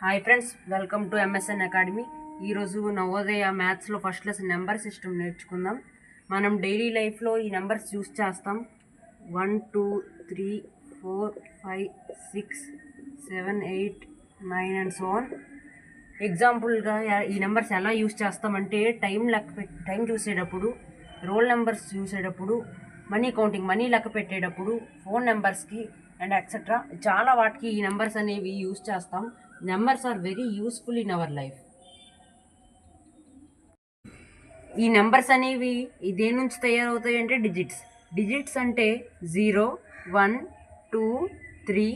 Hi friends, welcome to MSN academy. ఈరోజు నవోదయ మ్యాథ్స్లో first lesson number system నేర్చుకుందాం. మనం డైలీ లైఫ్లో ఈ నెంబర్స్ యూస్ చేస్తాం. 1 2 3 4 5 6 7 8 9 అండ్ సో ఆన్. ఎగ్జాంపుల్గా ఈ నెంబర్స్ ఎలా యూస్ చేస్తామంటే టైం చూసేటప్పుడు, రోల్ నెంబర్స్ చూసేటప్పుడు, మనీ లెక్క పెట్టేటప్పుడు, ఫోన్ నెంబర్స్కి అండ్ ఎక్సెట్రా చాలా వాటికి ఈ నెంబర్స్ అనేవి యూస్ చేస్తాం. Numbers are very useful in our life. ఈ నెంబర్స్ అనేవి దేని నుంచి తయారవుతాయి అంటే డిజిట్స్ అంటే 0 1 2 3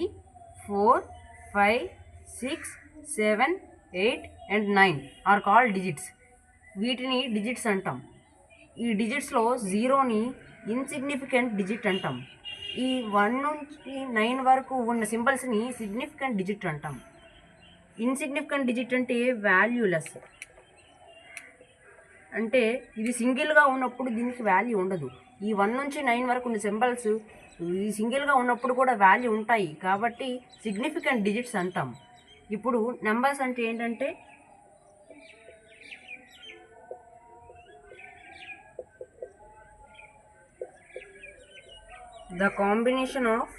4 5 6 7 8 అండ్ 9 ఆర్ కాల్డ్ డిజిట్స్. వీటిని డిజిట్స్ అంటాం. ఈ డిజిట్స్లో 0ని ఇన్సిగ్నిఫికెంట్ డిజిట్ అంటాం. ఈ 1 నుంచి 9 వరకు ఉన్న సింబల్స్ని సిగ్నిఫికెంట్ డిజిట్ అంటాం. ఇన్సిగ్నిఫికెంట్ డిజిట్ అంటే వాల్యూలెస్, అంటే ఇది సింగిల్గా ఉన్నప్పుడు దీనికి వాల్యూ ఉండదు. ఈ 1 నుంచి 9 వరకు ఉన్న సింబల్స్ ఈ సింగిల్గా ఉన్నప్పుడు కూడా వాల్యూ ఉంటాయి, కాబట్టి సిగ్నిఫికెంట్ డిజిట్స్ అంటాం. ఇప్పుడు నెంబర్స్ అంటే ఏంటంటే the combination of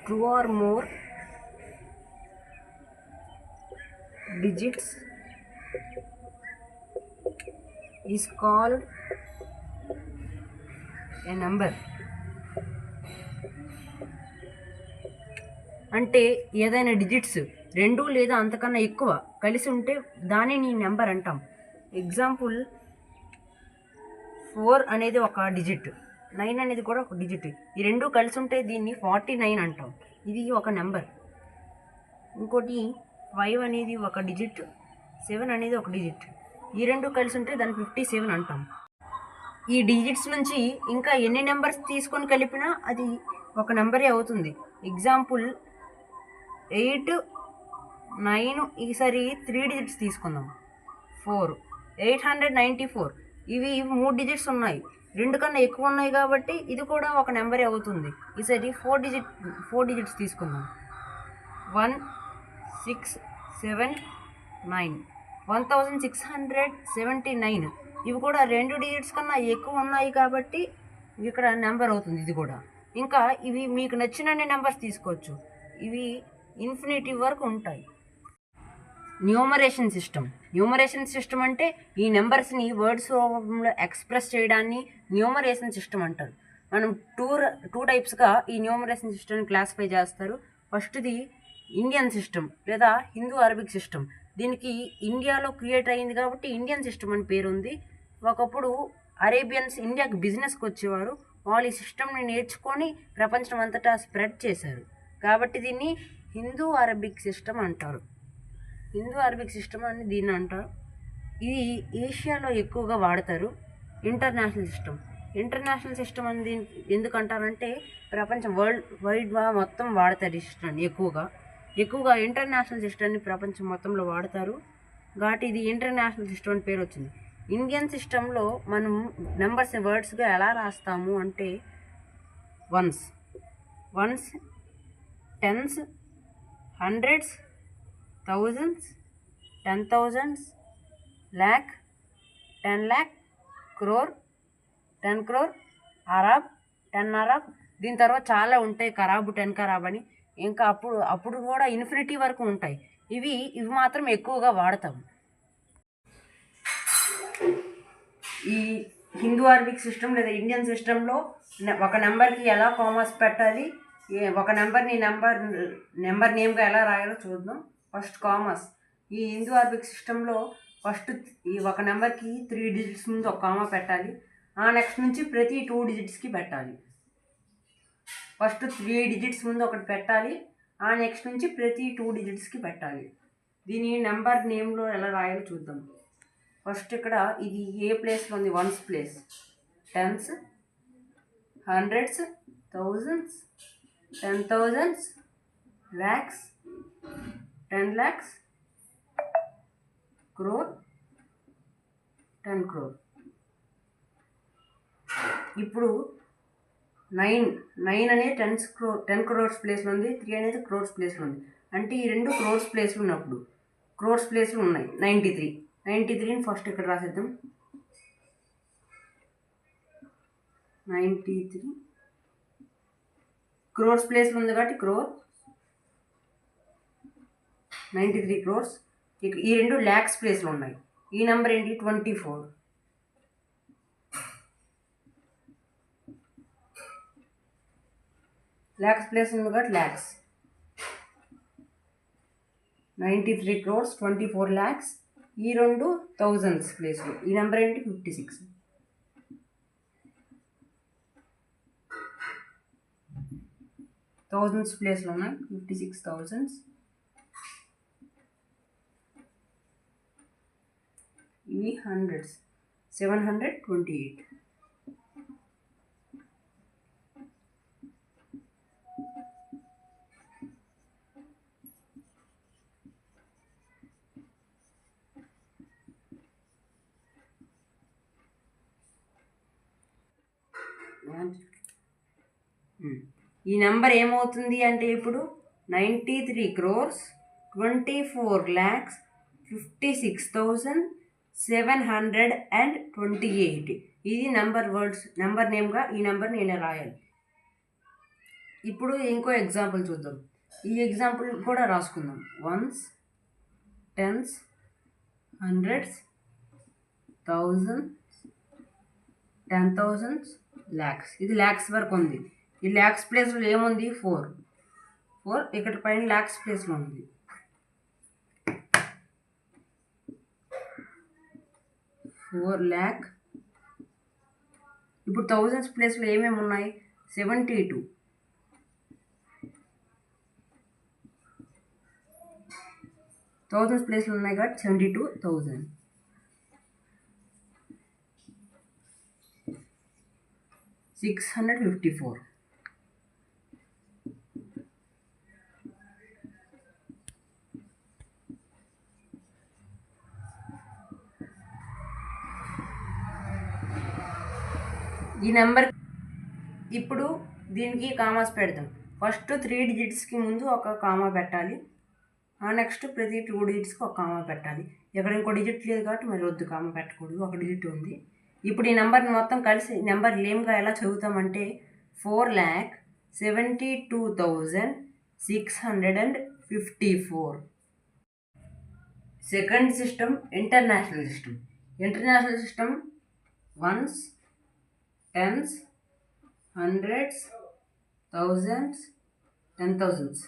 two or more digits is called a number. అంటే ఏదైనా డిజిట్స్ 2 లేదా అంతకన్నా ఎక్కువ కలిసి ఉంటే దానిని నెంబర్ అంటాం. ఎగ్జాంపుల్ 4 అనేది ఒక డిజిట్, 9 అనేది కూడా ఒక డిజిట్. ఈ 2 కలిసి ఉంటే దీన్ని 49 అంటాం. ఇది ఒక నెంబర్. ఇంకోటి 5 అనేది ఒక డిజిట్, 7 అనేది ఒక డిజిట్. ఈ 2 కలిసి ఉంటే దాన్ని 57 అంటాం. ఈ డిజిట్స్ నుంచి ఇంకా ఎన్ని నెంబర్స్ తీసుకొని కలిపినా అది ఒక నెంబరే అవుతుంది. ఎగ్జాంపుల్ 8 9, ఈసారి 3 డిజిట్స్ తీసుకుందాం. 4 894. ఇవి 3 డిజిట్స్ ఉన్నాయి, 2 కన్నా ఎక్కువ ఉన్నాయి కాబట్టి ఇది కూడా ఒక నెంబరే అవుతుంది. ఈసారి 4 డిజిట్స్ తీసుకుందాం. 1 6 7 9 1679. ఇవి కూడా 2 డిజిట్స్ కన్నా ఎక్కువ ఉన్నాయి కాబట్టి ఇక్కడ నెంబర్ అవుతుంది ఇది కూడా. ఇంకా ఇవి మీకు నచ్చినన్ని నెంబర్స్ తీసుకోవచ్చు. ఇవి ఇన్ఫినిటీ వరకు ఉంటాయి. న్యూమరేషన్ సిస్టమ్ అంటే ఈ నెంబర్స్ని వర్డ్స్ రూపంలో ఎక్స్ప్రెస్ చేయడాన్ని న్యూమరేషన్ సిస్టమ్ అంటారు. మనం టూ టైప్స్గా ఈ న్యూమరేషన్ సిస్టమ్ని క్లాసిఫై చేస్తారు. ఫస్ట్ది ఇండియన్ సిస్టమ్ లేదా హిందూ అరబిక్ సిస్టమ్. దీనికి ఇండియాలో క్రియేట్ అయ్యింది కాబట్టి ఇండియన్ సిస్టమ్ అని పేరు ఉంది. ఒకప్పుడు అరేబియన్స్ ఇండియాకి బిజినెస్కి వచ్చేవారు. వాళ్ళు ఈ సిస్టమ్ని నేర్చుకొని ప్రపంచం అంతటా స్ప్రెడ్ చేశారు, కాబట్టి దీన్ని హిందూ అరబిక్ సిస్టమ్ అంటారు. హిందూ అరబిక్ సిస్టమ్ అని దీన్ని అంటారు. ఇది ఏషియాలో ఎక్కువగా వాడతారు. ఇంటర్నేషనల్ సిస్టమ్ అని దీన్ని ఎందుకు అంటారంటే ప్రపంచం వైడ్గా మొత్తం వాడతారు ఈ సిస్టమ్ని. ఎక్కువగా ఇంటర్నేషనల్ సిస్టమ్ని ప్రపంచం మొత్తంలో వాడతారు, కాబట్టి ఇది ఇంటర్నేషనల్ సిస్టమ్ అని పేరు వచ్చింది. ఇండియన్ సిస్టంలో మనం నెంబర్స్ వర్డ్స్గా ఎలా రాస్తాము అంటే ones, tens, hundreds, thousands, 10,000s, lakh, 10 lakh, crore, 10 crore, arab, 10 arab. దీని తర్వాత చాలా ఉంటాయి, ఖరాబ్, 10 ఖరాబ్ అని. ఇంకా అప్పుడు కూడా ఇన్ఫినిటీ వరకు ఉంటాయి. ఇవి మాత్రం ఎక్కువగా వాడతాం. ఈ హిందూ అరబిక్ సిస్టమ్ లేదా ఇండియన్ సిస్టంలో ఒక నెంబర్కి ఎలా కామాస్ పెట్టాలి, ఒక నెంబర్ని నెంబర్ నేమ్గా ఎలా రాయాలో చూద్దాం. First commas. ఈ హిందూ అరబిక్ సిస్టంలో ఫస్ట్ ఈ ఒక నెంబర్కి 3 డిజిట్స్ ముందు ఒక కామా పెట్టాలి. ఆ నెక్స్ట్ నుంచి ప్రతి 2 డిజిట్స్కి పెట్టాలి. ఫస్ట్ 3 డిజిట్స్ ముందు ఒకటి పెట్టాలి, ఆ నెక్స్ట్ నుంచి ప్రతి 2 డిజిట్స్కి పెట్టాలి. దీని నెంబర్ నేమ్లో ఎలా రాయాలో చూద్దాం. ఫస్ట్ ఇక్కడ ఇది ఏ ప్లేస్లో ఉంది? Ones place. Tens, hundreds, thousands, 10,000s, lakhs, 10 lakhs, crore, 10 crore. ఇప్పుడు 9 అనేది 10 crores ప్లేస్లో ఉంది, 3 అనేది క్రోర్స్ ప్లేస్లో ఉంది. అంటే ఈ రెండు క్రోర్స్ ప్లేస్లు ఉన్నప్పుడు క్రోర్స్ ప్లేస్లు ఉన్నాయి 93ని ఫస్ట్ ఇక్కడ రాసేద్దాం. 93 క్రోర్స్ ప్లేస్లో ఉంది కాబట్టి క్రోర్ 93 crores. ఈ రెండు ల్యాక్స్ ప్లేస్లో ఉన్నాయి. ఈ నెంబర్ ఏంటి 24. ల్యాక్స్ ప్లేస్ ఉంది కాబట్టి ల్యాక్స్ 93 crores 24 lakhs. ఈ రెండు థౌజండ్స్ ప్లేస్లో. ఈ నెంబర్ ఏంటి 56. థౌజండ్స్ ప్లేస్లో ఉన్నాయి 56,000. ఇవి హండ్రెడ్స్ 728. ఈ నెంబర్ ఏమవుతుంది అంటే ఇప్పుడు 93 crores 24 lakhs 56,728. ఇది నెంబర్ నేమ్గా ఈ నెంబర్ని ఇలా రాయాలి. ఇప్పుడు ఇంకో ఎగ్జాంపుల్ చూద్దాం. ఈ ఎగ్జాంపుల్ కూడా రాసుకుందాం. 1s 10s 100s 1000s 10,000 lakhs. ఇది ల్యాక్స్ వరకు ఉంది. ఈ ల్యాక్స్ ప్లేస్లో ఏముంది 4 ఇక్కడ పైన ల్యాక్స్ ప్లేస్లో ఉంది. 4 lakh. ఇప్పుడు థౌజండ్స్ ప్లేస్లో ఏమేమి ఉన్నాయి 72. 1000s ప్లేస్లో ఉన్నాయి కాబట్టి 72,000. 654. ఈ నెంబర్ ఇప్పుడు దీనికి కామాస్ పెడదాం. ఫస్ట్ 3 digitsకి ముందు ఒక కామా పెట్టాలి. నెక్స్ట్ ప్రతి 2 digitsకి ఒక కామా పెట్టాలి. ఇక్కడ ఇంకో డిజిట్ లేదు కాబట్టి మరి వద్దు, కామా పెట్టకూడదు, ఒక డిజిట్ ఉంది. ఇప్పుడు ఈ నెంబర్ని మొత్తం కలిసి నెంబర్ నేమ్గా ఎలా చదువుతామంటే 4,72,654. Second system international system 1s 10s 100s 1000s 10,000s.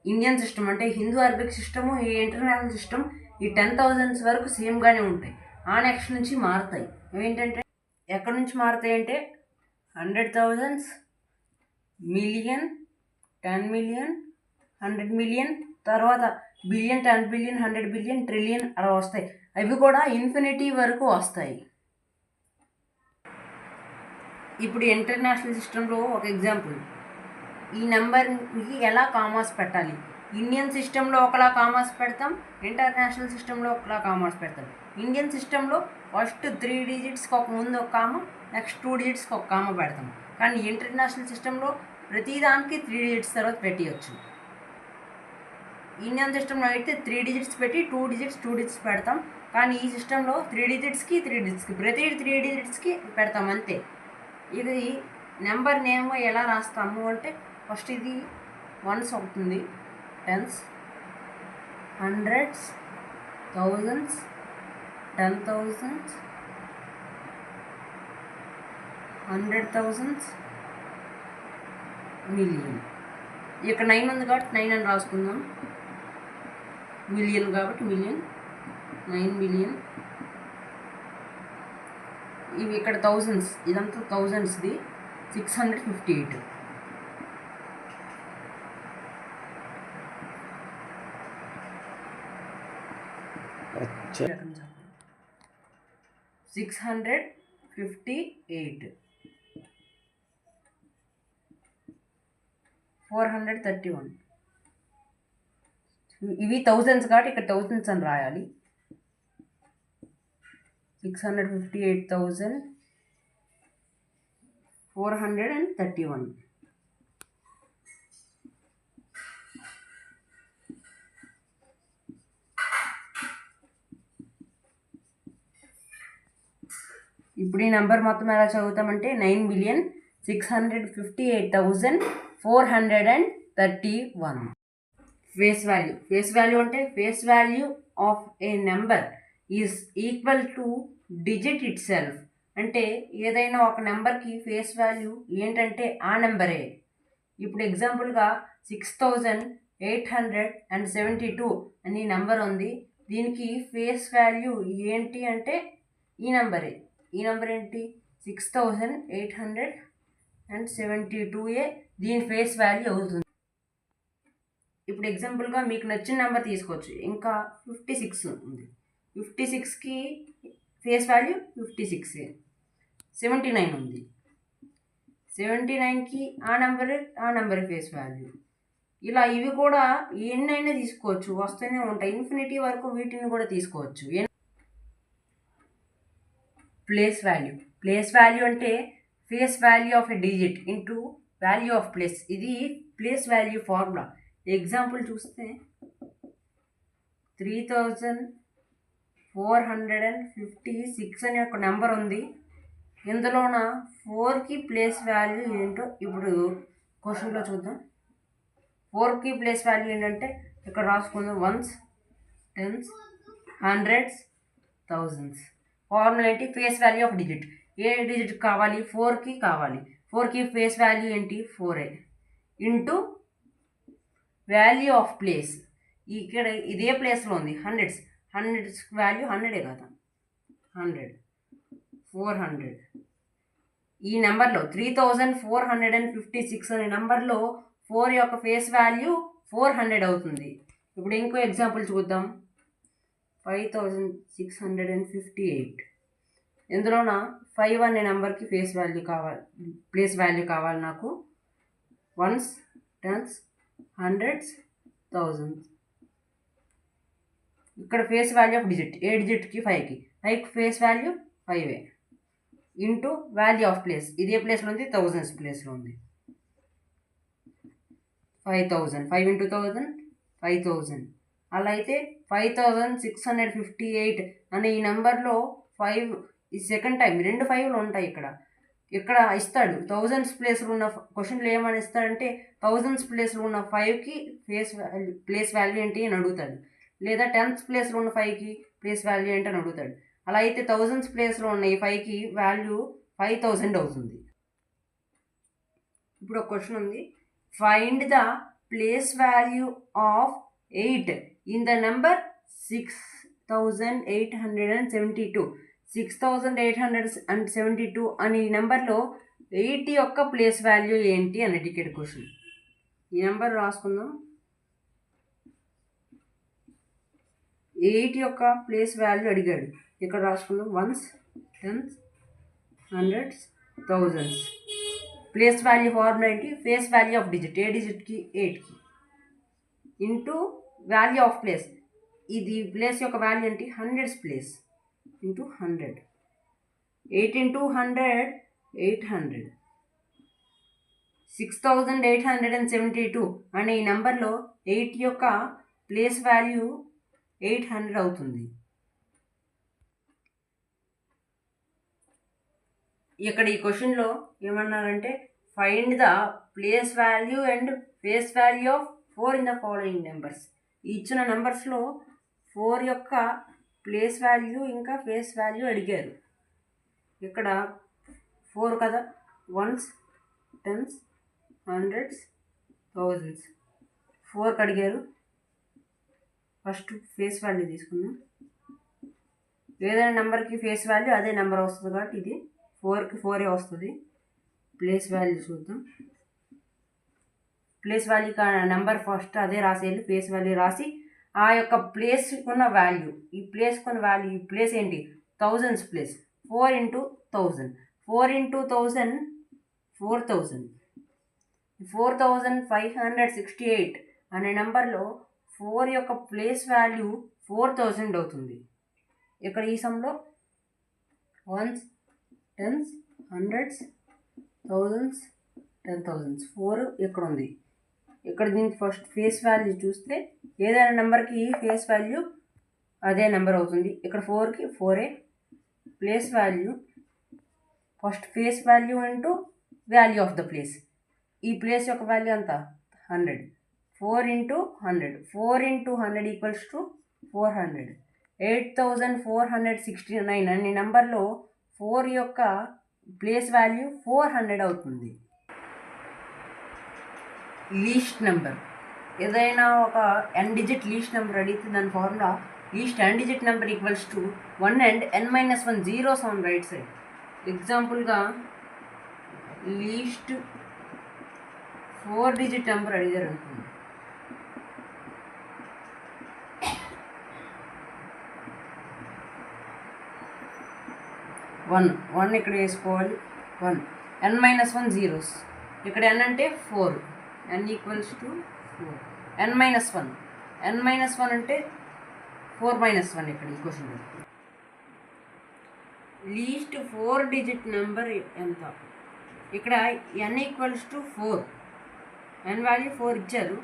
Indian system అంటే హిందూ అరబిక్ సిస్టము, ఈ ఇంటర్నేషనల్ సిస్టమ్ ఈ 10,000s వరకు సేమ్గానే ఉంటాయి. నెక్స్ట్ నుంచి మారుతాయి. ఏంటంటే ఎక్కడి నుంచి మారుతాయి అంటే 100,000s, మిలియన్, 10 million, 100 million, తర్వాత బిలియన్, 10 billion, 100 billion, ట్రిలియన్ అలా వస్తాయి. అవి కూడా ఇన్ఫినిటీ వరకు వస్తాయి. ఇప్పుడు ఇంటర్నేషనల్ సిస్టంలో ఒక ఎగ్జాంపుల్. ఈ నెంబర్కి ఎలా కామాస్ పెట్టాలి? ఇండియన్ సిస్టంలో ఒకలా కామాస్ పెడతాం, ఇంటర్నేషనల్ సిస్టంలో ఒకలా కామాస్ పెడతాం. ఇండియన్ సిస్టంలో ఫస్ట్ 3 digitsకి ఒక ముందు ఒక కామ, నెక్స్ట్ 2 digitsకి ఒక కామ పెడతాం. కానీ ఇంటర్నేషనల్ సిస్టంలో ప్రతిదానికి 3 digits తర్వాత పెట్టవచ్చు. ఇండియన్ సిస్టంలో అయితే 3 digits పెట్టి 2 digits పెడతాం. కానీ ఈ సిస్టంలో 3 digitsకి ప్రతి 3 digitsకి పెడతాం అంతే. ఇది నెంబర్ నేమ్ ఎలా రాస్తాము అంటే ఫస్ట్ ఇది 1s అవుతుంది, 10s 100s 1000s 10,000s 100,000s million. ఇక్కడ 9 ఉంది కాబట్టి 9 అని రాసుకుందాం. మిలియన్ కాబట్టి మిలియన్ 9 million. ఇవి ఇక్కడ థౌజండ్స్, ఇదంతా థౌజండ్స్ది 658. अच्छा 658 431. ఇవి థౌజండ్స్ కాబట్టి ఇక్కడ థౌజండ్స్ అని రాయాలి. 658,000 431. ఇప్పుడు ఈ నెంబర్ మొత్తం ఎలా చదువుతామంటే 9,658,431. ఫేస్ వాల్యూ అంటే face value of A number is equal to digit it self. అంటే ఏదైనా ఒక నెంబర్కి ఫేస్ వాల్యూ ఏంటంటే ఆ నెంబరే. ఇప్పుడు ఎగ్జాంపుల్గా 6,872 అని నెంబర్ ఉంది. దీనికి ఫేస్ వాల్యూ ఏంటి అంటే ఈ నెంబరే. ఈ నెంబర్ ఏంటి 6,872 దీని ఫేస్ వాల్యూ అవుతుంది. ఇప్పుడు ఎగ్జాంపుల్గా మీకు నచ్చిన నెంబర్ తీసుకోవచ్చు. ఇంకా 56 ఉంది. 56కి ఫేస్ వాల్యూ 56. 79 ఉంది. 79కి ఆ నెంబర్ ఫేస్ వాల్యూ. ఇలా ఇవి కూడా ఎన్నైనా తీసుకోవచ్చు, వస్తూనే ఉంటాయి. ఇన్ఫినిటీ వరకు వీటిని కూడా తీసుకోవచ్చు. ప్లేస్ వాల్యూ అంటే face value of a digit into value of place. ఇది ప్లేస్ వాల్యూ ఫార్ములా. ఎగ్జాంపుల్ చూస్తే 3,456 అనే ఒక నెంబర్ ఉంది. ఇందులోన 4కి ప్లేస్ వాల్యూ ఏంటో ఇప్పుడు క్వశ్చన్లో చూద్దాం. 4కి ప్లేస్ వాల్యూ ఏంటంటే ఇక్కడ రాసుకుందాం. 1s, 10s, 100s, 1000s. Formula ఏంటి? Face value of digit. ఏ డిజిట్ కావాలి? 4కి కావాలి. 4కి ఫేస్ వాల్యూ ఏంటి? 4 ఇంటూ వాల్యూ ఆఫ్ ప్లేస్. ఇక్కడ ఇదే ప్లేస్లో ఉంది 100s వాల్యూ 100 కదా. 100 400 ఈ నెంబర్లో 3,456 అనే నెంబర్లో 4 యొక్క ఫేస్ వాల్యూ 400 అవుతుంది. ఇప్పుడు ఇంకో ఎగ్జాంపుల్ చూద్దాం. 5,658. ఇందులోన 5 అనే నెంబర్కి ప్లేస్ వాల్యూ కావాలి నాకు. 1s, 10s, 100s, 1000s. ఇక్కడ ఫేస్ వాల్యూ ఆఫ్ డిజిట్. ఏ డిజిట్కి? 5కి face value 5 into value of place. ఇదే ప్లేస్లో ఉంది, 1000s ప్లేస్లో ఉంది. 5,000. 5 ఇంటూ 1000 5,000. అలా అయితే 5,658 అనే ఈ నెంబర్లో 5 ఈ సెకండ్ టైం 2 5లు ఉంటాయి. ఇక్కడ ఇస్తాడు 1000s ప్లేస్లో ఉన్న క్వశ్చన్లో ఏమని ఇస్తాడంటే 1000s ప్లేస్లో ఉన్న 5కి ప్లేస్ వాల్యూ ఏంటి అని అడుగుతాడు. లేదా 10th ప్లేస్లో ఉన్న 5కి ప్లేస్ వాల్యూ ఏంటి అని అడుగుతాడు. అలా అయితే 1000s ప్లేస్లో ఉన్న ఈ 5కి వాల్యూ 5,000 అవుతుంది. ఇప్పుడు ఒక క్వశ్చన్ ఉంది. Find the place value of 8 in the number 6,872. 6,872 అనే నెంబర్లో 8 యొక్క ప్లేస్ వాల్యూ ఏంటి అని అడిగాడు క్వశ్చన్. ఈ నెంబర్ రాసుకుందాం. 8 యొక్క ప్లేస్ వాల్యూ అడిగాడు. ఇక్కడ రాసుకుందాం. 1s, 10s, 100s, 1000s. Place value formula ఏంటి? Face value of digit. ఏ డిజిట్కి? 8కి ఇంటూ వాల్యూ ఆఫ్ ప్లేస్. ఇది ప్లేస్ యొక్క వాల్యూ ఏంటి? 100s place into 100. 8 ఇంటూ 100 800. 6,872 అనే ఈ నెంబర్లో 8 యొక్క ప్లేస్ వాల్యూ 800 అవుతుంది. ఇక్కడ ఈ క్వశ్చన్లో ఏమన్నారంటే find the place value and face value of 4 in the following numbers. ఇచ్చిన నెంబర్స్లో 4 యొక్క ప్లేస్ వాల్యూ ఇంకా ఫేస్ వాల్యూ అడిగారు. ఇక్కడ 4 కదా. 1s, 10s, 100s, 1000s. 4కి అడిగారు. ఫస్ట్ ఫేస్ వాల్యూ తీసుకుందాం. ఏదైనా నెంబర్కి ఫేస్ వాల్యూ అదే నెంబర్ వస్తుంది కాబట్టి ఇది 4కి 4 వస్తుంది. ప్లేస్ వాల్యూ చూద్దాం. ప్లేస్ వాల్యూ నెంబర్ ఫస్ట్ అదే రాసేయాలి. ఫేస్ వాల్యూ రాసి ఆ యొక్క ప్లేస్ ఉన్న వాల్యూ, ఈ ప్లేస్కి ఉన్న వాల్యూ, ఈ ప్లేస్ ఏంటి? 1000s place. 4 ఇంటూ 1000. 4 ఇంటూ 1000 4,000. 4,568 అనే నెంబర్లో 4 యొక్క ప్లేస్ వాల్యూ 4,000 అవుతుంది. ఇక్కడ ఈ సమ్లో 1s, 10s, 100s, thousands, 10,000s. 4 ఇక్కడ ఉంది. ఇక్కడ దీనికి ఫస్ట్ ఫేస్ వాల్యూ చూస్తే ఏదైనా నెంబర్కి ఫేస్ వాల్యూ అదే నెంబర్ అవుతుంది. ఇక్కడ 4కి 4 place value, first face value into value of the place. ఈ ప్లేస్ యొక్క వాల్యూ ఎంత? 100. 4 ఇంటూ 100, 4 ఇంటూ 100 ఈక్వల్స్ టు 400. 8,469 అనే నెంబర్లో 4 యొక్క ప్లేస్ వాల్యూ 400 అవుతుంది. లీస్ట్ నెంబర్, ఏదైనా ఒక n డిజిట్ లీస్ట్ నెంబర్ అడిగితే దాని formula least n digit number equals to 1 and n-1 zeros on right side. ఎగ్జాంపుల్గా లీస్ట్ 4 డిజిట్ నెంబర్ అడిగారు అనుకోండి. వన్ ఇక్కడ వేసుకోవాలి. 1 n-1 zeros. ఇక్కడ n అంటే 4, n ఈక్వల్స్ టు 4. n-1 అంటే 4-1 ఇక్కడ ఈ క్వశ్చన్. లీస్ట్ 4 డిజిట్ నెంబర్ ఎంత? ఇక్కడ n equals to 4, n value 4 ఇచ్చారు,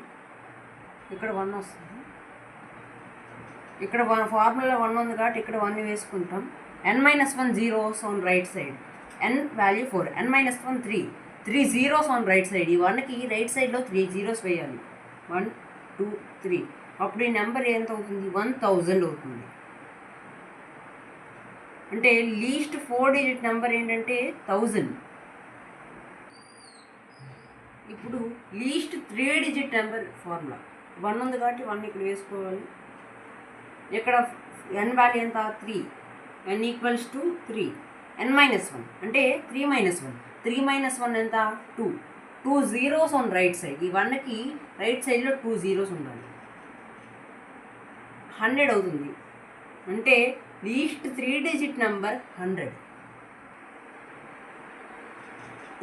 ఇక్కడ 1 వస్తుంది. ఇక్కడ ఫార్ములా 1 ఉంది కాబట్టి ఇక్కడ 1 వేసుకుంటాం. n-1 zeros on right side. n value 4, n-1 3 zeros on right side. ఈ 1కి రైట్ సైడ్లో 3 zeros వేయాలి. 1 2 3. అప్పుడు ఈ నెంబర్ ఎంత అవుతుంది? 1000 అవుతుంది. అంటే లీస్ట్ 4 డిజిట్ నెంబర్ ఏంటంటే 1000. ఇప్పుడు లీస్ట్ 3 డిజిట్ నెంబర్ ఫార్ములా 1 ఉంది కాబట్టి 1 ఇక్కడ వేసుకోవాలి. ఇక్కడ n వాల్యూ ఎంత? 3, n ఈక్వల్స్ టు 3. n-1 అంటే 3-1. 3-1 ఎంత? 2 zeros on రైట్ సైడ్. ఈ 1కి రైట్ సైడ్లో 2 zeros ఉండాలి. 100 అవుతుంది. అంటే లీస్ట్ 3 డిజిట్ నెంబర్ 100.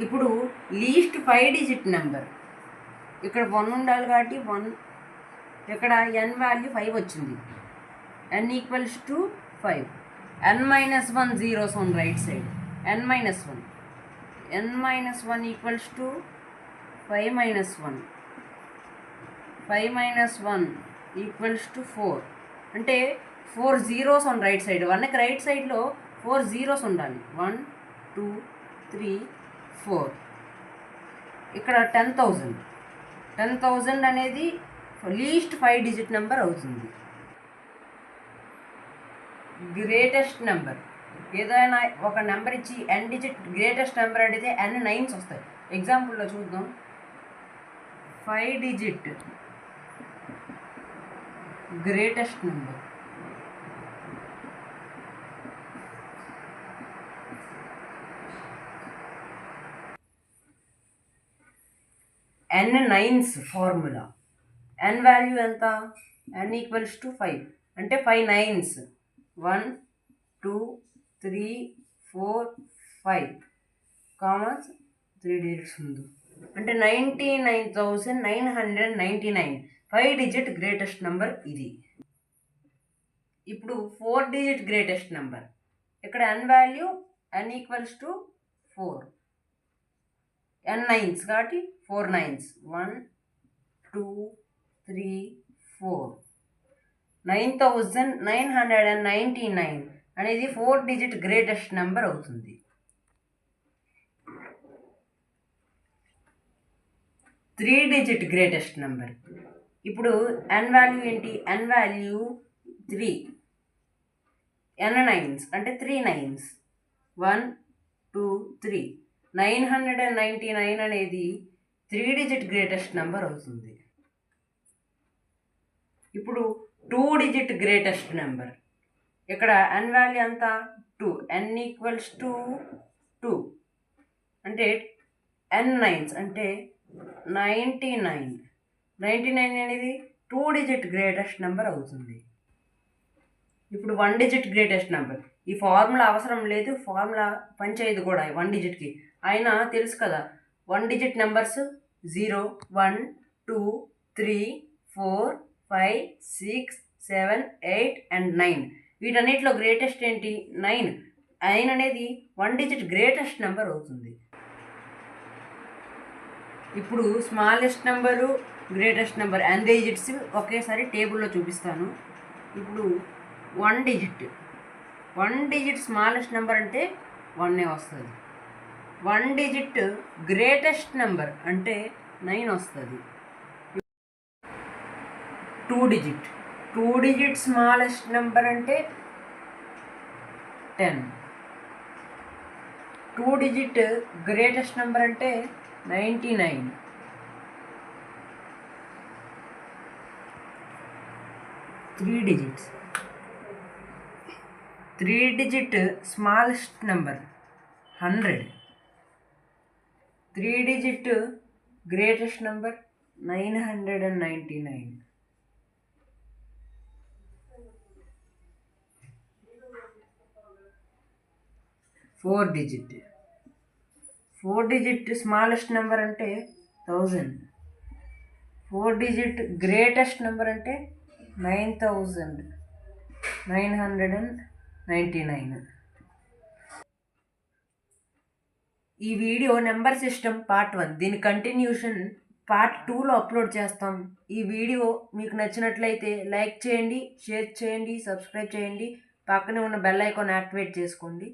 ఇప్పుడు లీస్ట్ 5 డిజిట్ నెంబర్, ఇక్కడ 1 ఉండాలి కాబట్టి 1, ఇక్కడ n వాల్యూ 5 వచ్చింది. n equals to 5. n-1 zeros on right side. n-1 equals to 5-1. 5-1 equals to 4. అంటే 4 zeros on రైట్ సైడ్. 1కి రైట్ సైడ్లో 4 zeros ఉండాలి. 1 2 3 4. ఇక్కడ 10,000 అనేది లీస్ట్ 5 డిజిట్ నెంబర్ అవుతుంది. గ్రేటెస్ట్ నెంబర్, ఏదైనా ఒక నెంబర్ ఇచ్చి n డిజిట్ గ్రేటెస్ట్ నెంబర్ అడిగితే n 9s వస్తాయి. ఎగ్జాంపుల్లో చూద్దాం. 5 digit greatest number n-9s formula. n value ఎంత? n ఈక్వల్స్ టు 5 అంటే 5 9s. 1 2 3 4 5 కామర్స్ 3 డిజిట్స్ ముందు అంటే 99,999. 5 డిజిట్ గ్రేటెస్ట్ నెంబర్ ఇది. ఇప్పుడు 4 డిజిట్ గ్రేటెస్ట్ నెంబర్, ఇక్కడ n value n equals to 4. n-9s కాబట్టి 4 9s. 1 2 3 4. 9,999 అనేది 4 డిజిట్ గ్రేటెస్ట్ నెంబర్ అవుతుంది. 3 డిజిట్ గ్రేటెస్ట్ నెంబర్, ఇప్పుడు n వాల్యూ ఏంటి? n value 3. n-9s అంటే 3 9s. 1 2 3. 999 అనేది 3 డిజిట్ గ్రేటెస్ట్ నెంబర్ అవుతుంది. ఇప్పుడు 2 డిజిట్ గ్రేటెస్ట్ నెంబర్, ఇక్కడ n వాల్యూ ఎంత? 2. n ఈక్వల్స్ టు 2 అంటే n-9s అంటే 99. 99 అనేది 2 డిజిట్ గ్రేటెస్ట్ నెంబర్ అవుతుంది. ఇప్పుడు 1 డిజిట్ గ్రేటెస్ట్ నెంబర్, ఈ ఫార్ములా అవసరం లేదు, ఫార్ములా పనిచేయదు కూడా 1 డిజిట్కి. అయినా తెలుసు కదా 1 డిజిట్ నెంబర్స్ 0 1 2 3 4 5 6 7 8 అండ్ 9. వీటన్నిటిలో గ్రేటెస్ట్ ఏంటి? 9. 9 అనేది 1 డిజిట్ గ్రేటెస్ట్ నెంబర్ అవుతుంది. ఇప్పుడు స్మాలెస్ట్ నెంబరు గ్రేటెస్ట్ నెంబర్ ఎన్ డిజిట్స్ ఒకేసారి టేబుల్లో చూపిస్తాను. ఇప్పుడు 1 డిజిట్ స్మాలెస్ట్ నెంబర్ అంటే 1 వస్తుంది. 1 డిజిట్ గ్రేటెస్ట్ నెంబర్ అంటే 9 వస్తుంది. 2 డిజిట్ స్మాలెస్ట్ నెంబర్ అంటే 10. 2 డిజిట్ గ్రేటెస్ట్ నెంబర్ అంటే 99. 3 digit smallest number 100. 3 digit greatest number 999. 4 digit smallest number అంటే 1000. 4 డిజిట్ గ్రేటెస్ట్ నెంబర్ అంటే 9999. ఈ వీడియో నెంబర్ సిస్టమ్ పార్ట్ 1. దీని కంటిన్యూషన్ పార్ట్ 2లో అప్లోడ్ చేస్తాం. ఈ వీడియో మీకు నచ్చినట్లయితే లైక్ చేయండి, షేర్ చేయండి, సబ్స్క్రైబ్ చేయండి, పక్కనే ఉన్న బెల్ ఐకాన్ యాక్టివేట్ చేసుకోండి.